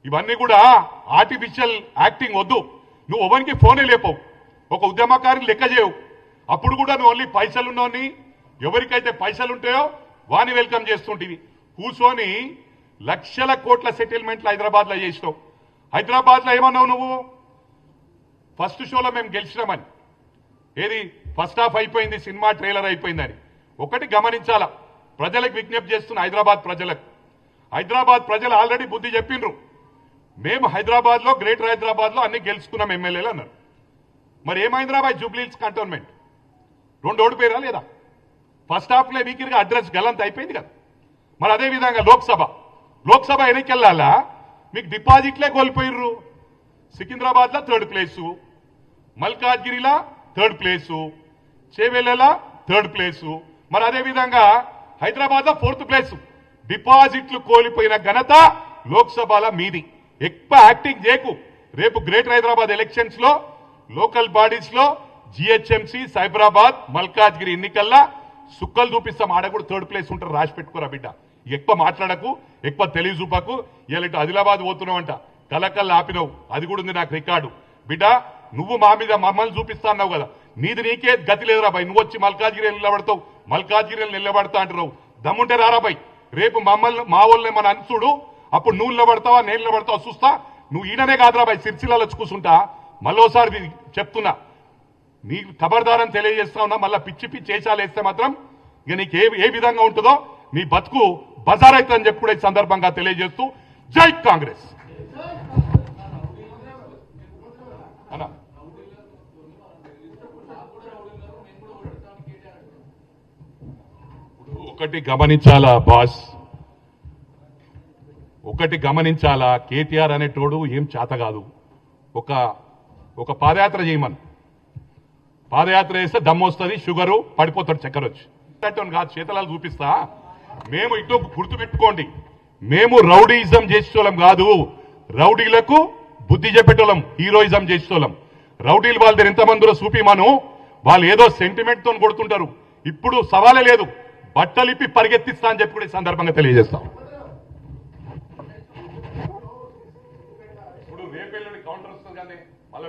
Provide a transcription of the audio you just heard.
ఇవన్నీ కూడా artificial acting వద్దు. నువ్వు ఎవరికి ఫోనే లేపవు, ఒక ఉద్యమకారిని లెక్క చేయవు. అప్పుడు కూడా నువ్వు ఓన్లీ పైసలున్నోని, ఎవరికైతే పైసలుంటాయో వాని వెల్కమ్ చేస్తుంటివి. కూర్చొని లక్షల కోట్ల సెటిల్మెంట్లు హైదరాబాద్లో చేసినావు. హైదరాబాద్లో ఏమన్నావు నువ్వు? ఫస్ట్ షోలో మేము గెలిచినామని. ఏది ఫస్ట్ హాఫ్ అయిపోయింది, సినిమా ట్రైలర్ అయిపోయిందని. ఒకటి గమనించాలా, ప్రజలకు విజ్ఞప్తి చేస్తున్న హైదరాబాద్ ప్రజలకు. హైదరాబాద్ ప్రజలు ఆల్రెడీ బుద్ధి చెప్పిండ్రు. మేము హైదరాబాద్లో, గ్రేటర్ హైదరాబాద్లో అన్ని గెలుచుకున్నాం ఎమ్మెల్యేలు అన్నారు. మరి ఏం హైదరాబాద్ జూబ్లీహిల్స్ కంటోన్మెంట్ 2 ఓడిపోయారా లేదా? ఫస్ట్ హాఫ్లో మీకు అడ్రస్ గలంత అయిపోయింది కదా. మరి అదేవిధంగా లోక్సభ ఎన్నికెళ్ళాలా మీకు డిపాజిట్లే కోల్పోయిర్రు. సికింద్రాబాద్లో 3rd ప్లేసు, మల్కాజ్గిరిలో 3rd ప్లేసు, చేవెళ్ళలా 3rd ప్లేసు. మరి అదేవిధంగా హైదరాబాద్లో 4th ప్లేసు. డిపాజిట్లు కోల్పోయిన ఘనత లోక్సభలో మీది. ఎక్కువ యాక్టింగ్ చేయకు. రేపు గ్రేటర్ హైదరాబాద్ ఎలక్షన్స్ లో, లోకల్ బాడీస్ లో, జిహెచ్ఎంసీ, సైబరాబాద్, మల్కాజ్గిరి ఎన్నికల్లా సుక్కలు చూపిస్తాం. ఆడ కూడా 3rd ప్లేస్ ఉంటారు, రాసి పెట్టుకోరా బిడ్డ. ఎక్కువ మాట్లాడకు, ఎక్కువ తెలివి చూపకు. ఇలా ఆదిలాబాద్ పోతున్నావంట, కలకల్లా ఆపినావు, అది కూడా ఉంది నాకు రికార్డు. బిడ్డ నువ్వు మా మీద మమ్మల్ని చూపిస్తా అన్నావు కదా, నీది నీకే గతి లేదురా బాయ్. నువ్వు వచ్చి మల్కాజ్గిరి నిలబడతావు, మల్కాజ్గిరి నిలబడతా అంటున్నావు. దమ్ముంటే రారా బాయ్, రేపు మమ్మల్ని మా వాళ్ళని మన అన్సుడు, అప్పుడు నువ్వు నిలబడతావా నేను నిలబడతావా చూస్తా. నువ్వు ఈయననే కాదురా బాయ్, సిరిసిల్లలో వచ్చి కూర్చుంటా. మళ్ళోసారి చెప్తున్నా, నీకు ఖబర్దారని తెలియజేస్తా ఉన్నా. మళ్ళీ పిచ్చి పిచ్చి వేషాలు వేస్తే మాత్రం ఇక నీకు ఏ విధంగా ఉంటుందో నీ బతుకు బజార్ అవుతుందని చెప్పి కూడా ఈ సందర్భంగా తెలియజేస్తూ జై కాంగ్రెస్ అన్నా. ఒకటి గమనించాలా బాస్, ఒకటి గమనించాలా, కేటీఆర్ అనేటోడు ఏం చేత కాదు. ఒక పాదయాత్ర చేయమని, పాదయాత్ర చేస్తే దమ్ము వస్తుంది, షుగరు పడిపోతాడు, చక్కెర వచ్చి కాదు. చేతలాలు చూపిస్తా. మేము ఇటు గుర్తు పెట్టుకోండి, మేము రౌడీయిజం చేసేటోళ్ళం కాదు, రౌడీలకు బుద్ధి చెప్పేటోళ్ళం, హీరోయిజం చేసేటోళ్ళం. రౌడీలు వాళ్ళ దగ్గర ఎంతమందిలో చూపిమాను, వాళ్ళు ఏదో సెంటిమెంట్ తో కొడుతుంటారు. ఇప్పుడు సవాలే లేదు, బట్టలిప్పి పరిగెత్తిస్తా అని చెప్పి కూడా ఈ సందర్భంగా తెలియజేస్తాం.